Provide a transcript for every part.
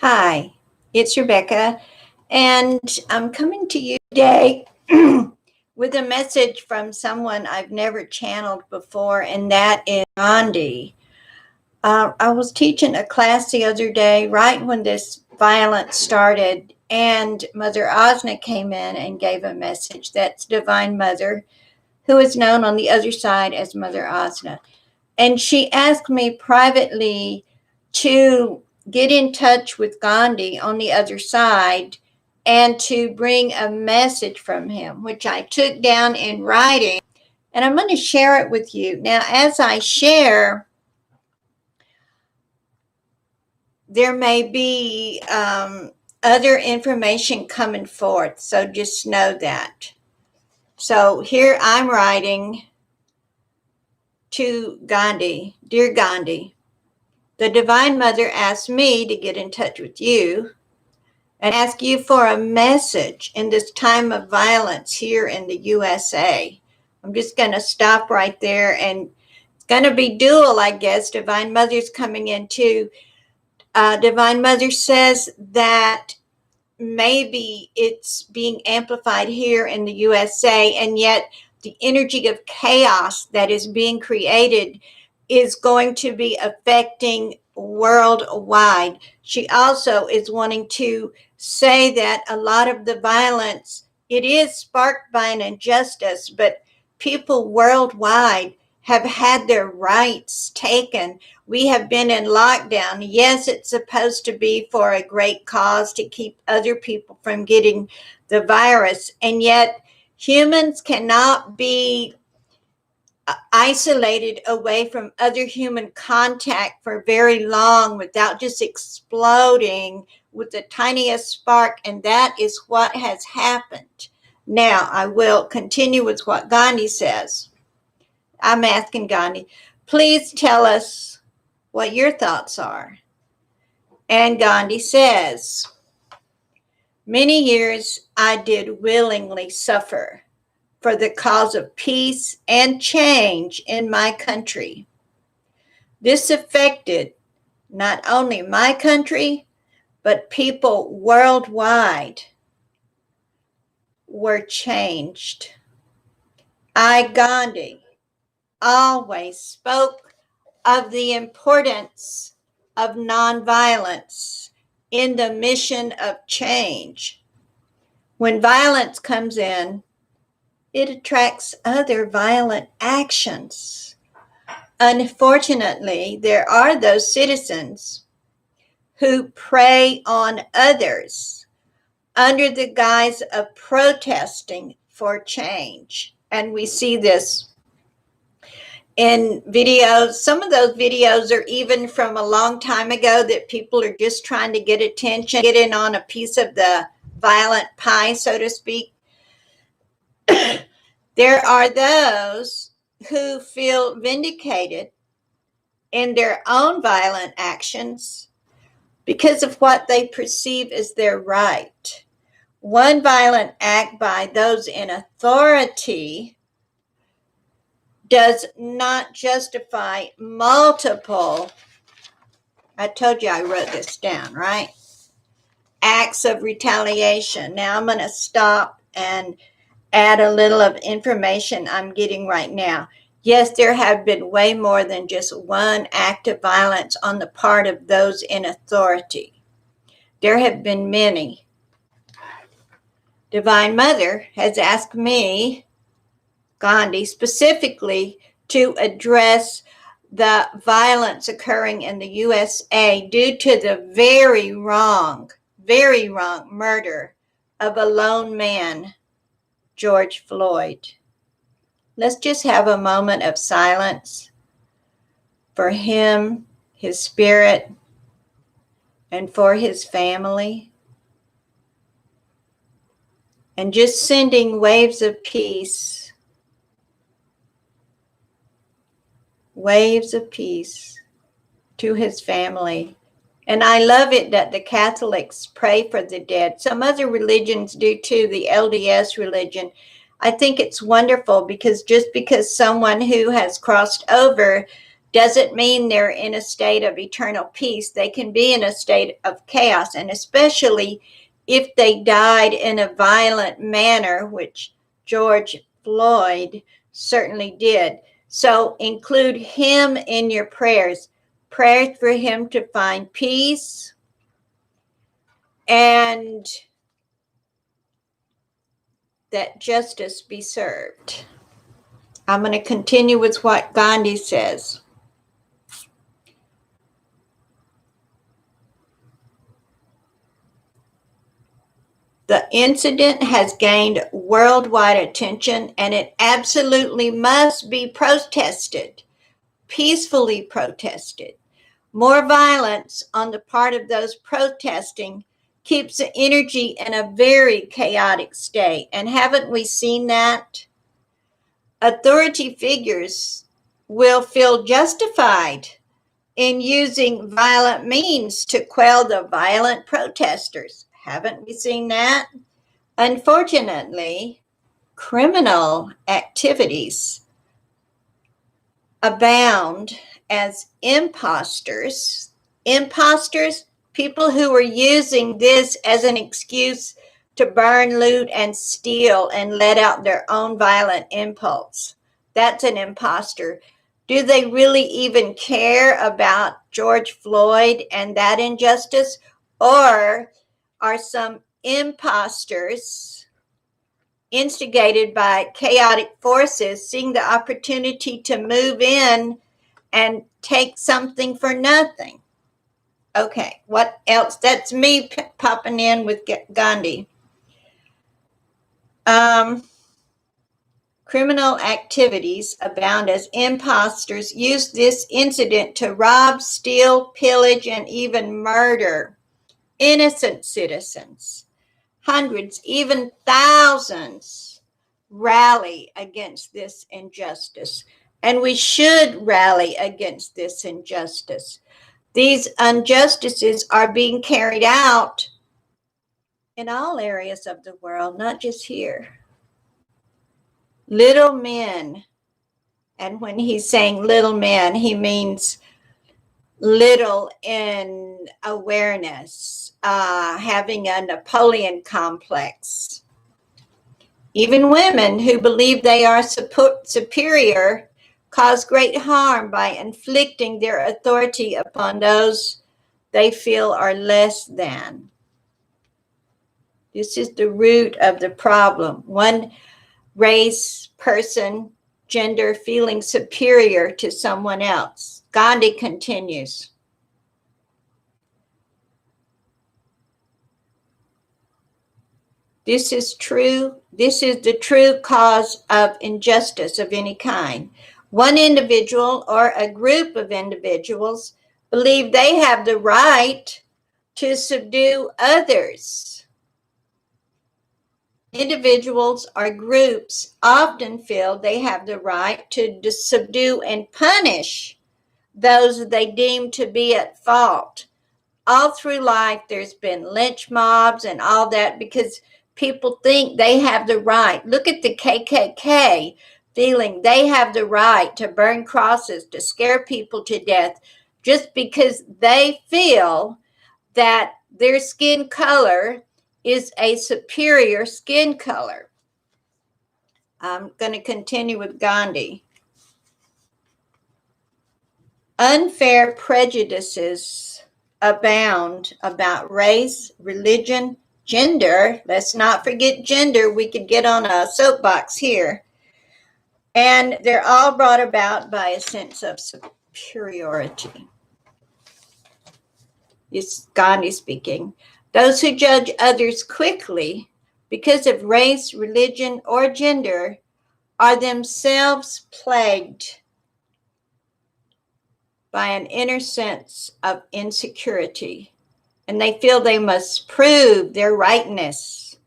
Hi, it's Rebecca, and I'm coming to you today with a message from someone I've never channeled before, and that is Gandhi. I was teaching a class the other day, right when this violence started, and Mother Osna came in and gave a message. That's Divine Mother, who is known on the other side as Mother Osna. And she asked me privately to get in touch with Gandhi on the other side and to bring a message from him, which I took down in writing, and I'm going to share it with you. Now, as I share, there may be other information coming forth, so just know that. So here I'm writing to Gandhi. Dear Gandhi, the Divine Mother asked me to get in touch with you and ask you for a message in this time of violence here in the USA. I'm just going to stop right there, and it's going to be dual, I guess. Divine Mother's coming in too. Divine Mother says that maybe it's being amplified here in the USA, and yet the energy of chaos that is being created is going to be affecting worldwide. She also is wanting to say that a lot of the violence, it is sparked by an injustice, but people worldwide have had their rights taken. We have been in lockdown. Yes, it's supposed to be for a great cause to keep other people from getting the virus, and yet humans cannot be isolated away from other human contact for very long without just exploding with the tiniest spark, and that is what has happened. Now, I will continue with what Gandhi says. I'm asking Gandhi, please tell us what your thoughts are. And Gandhi says, many years I did willingly suffer for the cause of peace and change in my country. This affected not only my country, but people worldwide were changed. I, Gandhi, always spoke of the importance of nonviolence in the mission of change. When violence comes in, it attracts other violent actions. Unfortunately, there are those citizens who prey on others under the guise of protesting for change. And we see this in videos. Some of those videos are even from a long time ago that people are just trying to get attention, get in on a piece of the violent pie, so to speak. There are those who feel vindicated in their own violent actions because of what they perceive as their right. One violent act by those in authority does not justify multiple, I told you I wrote this down, right? Acts of retaliation. Now I'm going to stop and add a little of information I'm getting right now. Yes, there have been way more than just one act of violence on the part of those in authority. There have been many. Divine Mother has asked me, Gandhi, specifically to address the violence occurring in the USA due to the very wrong murder of a lone man, George Floyd. Let's just have a moment of silence for him, his spirit, and for his family. And just sending waves of peace to his family. And I love it that the Catholics pray for the dead. Some other religions do too, the LDS religion. I think it's wonderful because just because someone who has crossed over doesn't mean they're in a state of eternal peace. They can be in a state of chaos, and especially if they died in a violent manner, which George Floyd certainly did. So include him in your prayers. Prayers for him to find peace and that justice be served. I'm going to continue with what Gandhi says. The incident has gained worldwide attention, and it absolutely must be protested, peacefully protested. More violence on the part of those protesting keeps the energy in a very chaotic state. And haven't we seen that? Authority figures will feel justified in using violent means to quell the violent protesters. Haven't we seen that? Unfortunately, criminal activities abound as imposters. Imposters, people who are using this as an excuse to burn, loot, and steal and let out their own violent impulse. That's an imposter. Do they really even care about George Floyd and that injustice? Or are some imposters instigated by chaotic forces seeing the opportunity to move in and take something for nothing? Okay, what else? That's me popping in with Gandhi. Criminal activities abound as imposters use this incident to rob, steal, pillage, and even murder innocent citizens. Hundreds, even thousands, rally against this injustice. And we should rally against this injustice. These injustices are being carried out in all areas of the world, not just here. Little men, and when he's saying little men, he means little in awareness, having a Napoleon complex. Even women who believe they are superior cause great harm by inflicting their authority upon those they feel are less than. This is the root of the problem. One race, person, gender feeling superior to someone else. Gandhi continues. This is true. This is the true cause of injustice of any kind. One individual or a group of individuals believe they have the right to subdue others. Individuals or groups often feel they have the right to subdue and punish those they deem to be at fault. All through life, there's been lynch mobs and all that because people think they have the right. Look at the KKK feeling they have the right to burn crosses, to scare people to death, just because they feel that their skin color is a superior skin color. I'm going to continue with Gandhi. Unfair prejudices abound about race, religion, gender. Let's not forget gender. We could get on a soapbox here. And they're all brought about by a sense of superiority. This is Gandhi speaking. Those who judge others quickly because of race, religion, or gender are themselves plagued by an inner sense of insecurity, and they feel they must prove their rightness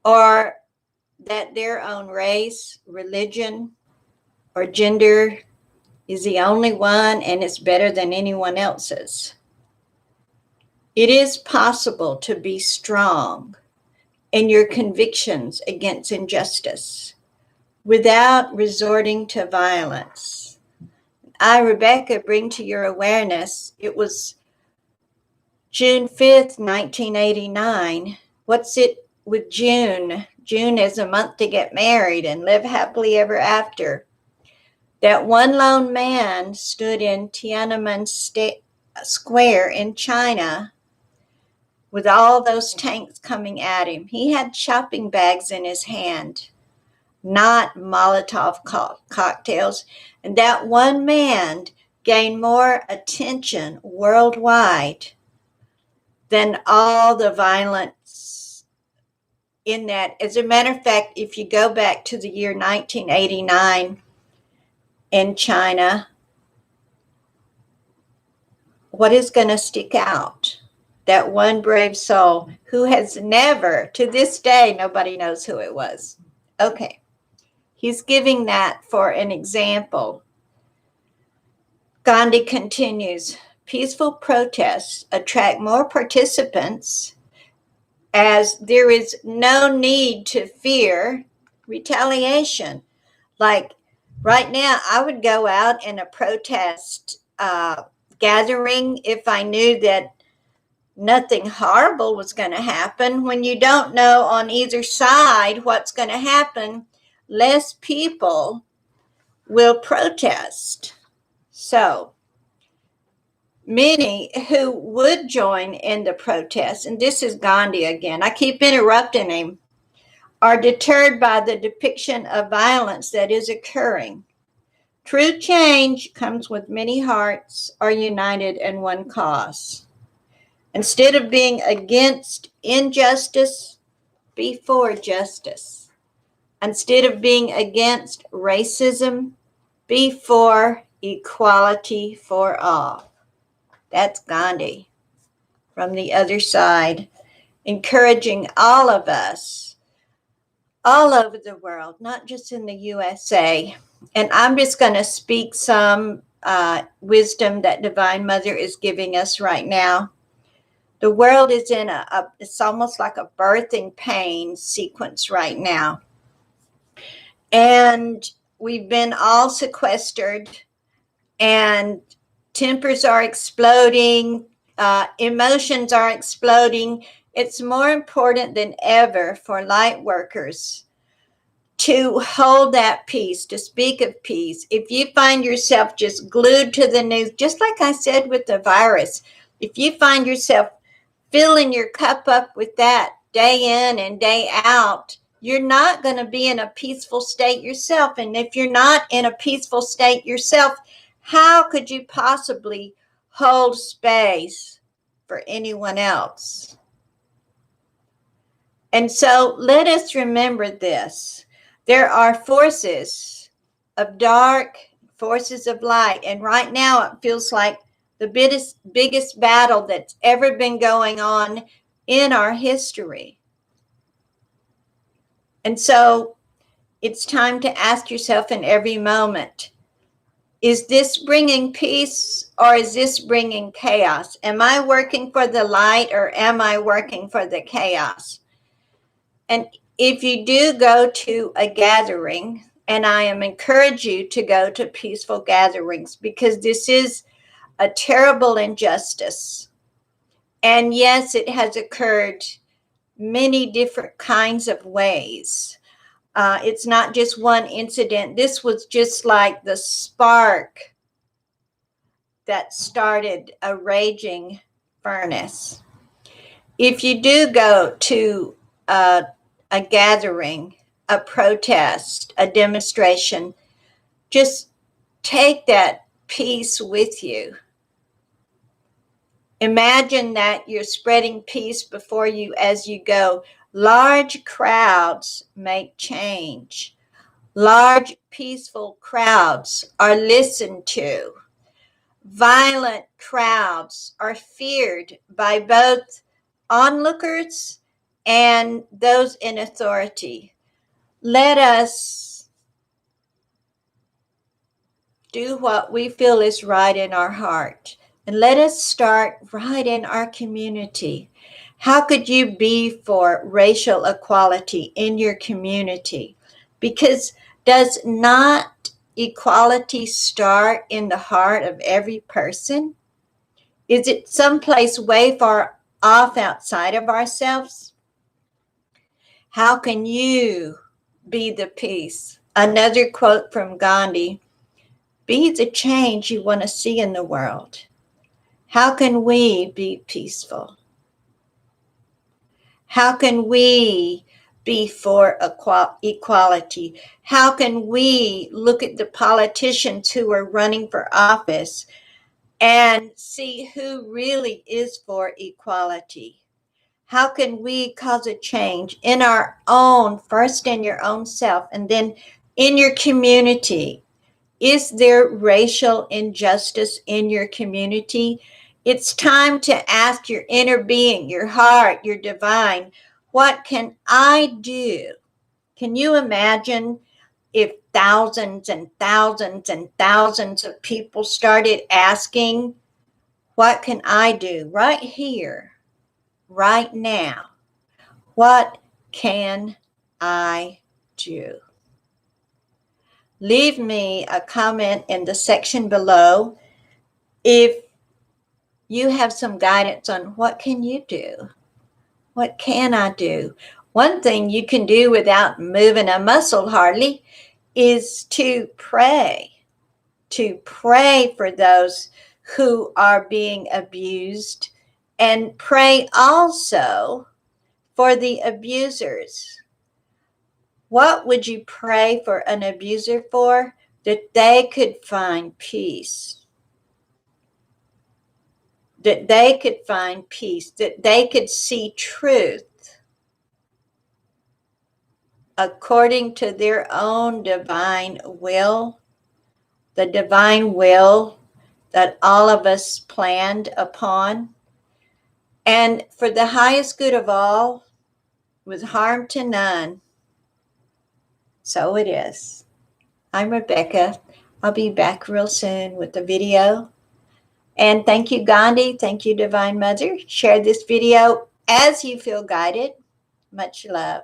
or that their own race, religion, or gender is the only one and it's better than anyone else's. It is possible to be strong in your convictions against injustice without resorting to violence. I, Rebecca, bring to your awareness, it was June 5th, 1989. What's it with June? June is a month to get married and live happily ever after. That one lone man stood in Tiananmen Square in China with all those tanks coming at him. He had shopping bags in his hand, not Molotov cocktails. And that one man gained more attention worldwide than all the violence in that. As a matter of fact, if you go back to the year 1989 in China, what is going to stick out? That one brave soul who has never, to this day, nobody knows who it was. Okay. He's giving that for an example. Gandhi continues, peaceful protests attract more participants as there is no need to fear retaliation. Like right now, I would go out in a protest gathering if I knew that nothing horrible was going to happen. When you don't know on either side what's going to happen, less people will protest. So many who would join in the protest, and this is Gandhi again, I keep interrupting him, are deterred by the depiction of violence that is occurring. True change comes with many hearts are united in one cause. Instead of being against injustice, be for justice. Instead of being against racism, be for equality for all. That's Gandhi from the other side, encouraging all of us, all over the world, not just in the USA. And I'm just going to speak some wisdom that Divine Mother is giving us right now. The world is in it's almost like a birthing pain sequence right now. And we've been all sequestered, and tempers are exploding, emotions are exploding. It's more important than ever for light workers to hold that peace, to speak of peace. If you find yourself just glued to the news, just like I said with the virus, if you find yourself filling your cup up with that day in and day out, you're not going to be in a peaceful state yourself. And if you're not in a peaceful state yourself, how could you possibly hold space for anyone else? And so let us remember this. There are forces of dark, forces of light. And right now it feels like the biggest battle that's ever been going on in our history. And so it's time to ask yourself in every moment, is this bringing peace or is this bringing chaos? Am I working for the light or am I working for the chaos? And if you do go to a gathering, and I am encourage you to go to peaceful gatherings, because this is a terrible injustice. And yes, it has occurred many different kinds of ways. It's not just one incident. This was just like the spark that started a raging furnace. If you do go to a gathering, a protest, a demonstration, just take that peace with you. Imagine that you're spreading peace before you as you go. Large crowds make change. Large, peaceful crowds are listened to. Violent crowds are feared by both onlookers and those in authority. Let us do what we feel is right in our heart. And let us start right in our community. How could you be for racial equality in your community? Because does not equality start in the heart of every person? Is it someplace way far off outside of ourselves? How can you be the peace? Another quote from Gandhi: be the change you want to see in the world. How can we be peaceful? How can we be for equality? How can we look at the politicians who are running for office and see who really is for equality? How can we cause a change in our own, first in your own self, and then in your community? Is there racial injustice in your community? It's time to ask your inner being, your heart, your divine, what can I do? Can you imagine if thousands and thousands and thousands of people started asking, what can I do right here, right now? What can I do? Leave me a comment in the section below if you have some guidance on what can you do? What can I do? One thing you can do without moving a muscle hardly is to pray for those who are being abused, and pray also for the abusers. What would you pray for an abuser for? That they could find peace. That they could find peace. That they could see truth according to their own divine will. The divine will that all of us planned upon. And for the highest good of all, with harm to none. So it is. I'm Rebecca. I'll be back real soon with the video. And thank you, Gandhi. Thank you, Divine Mother. Share this video as you feel guided. Much love.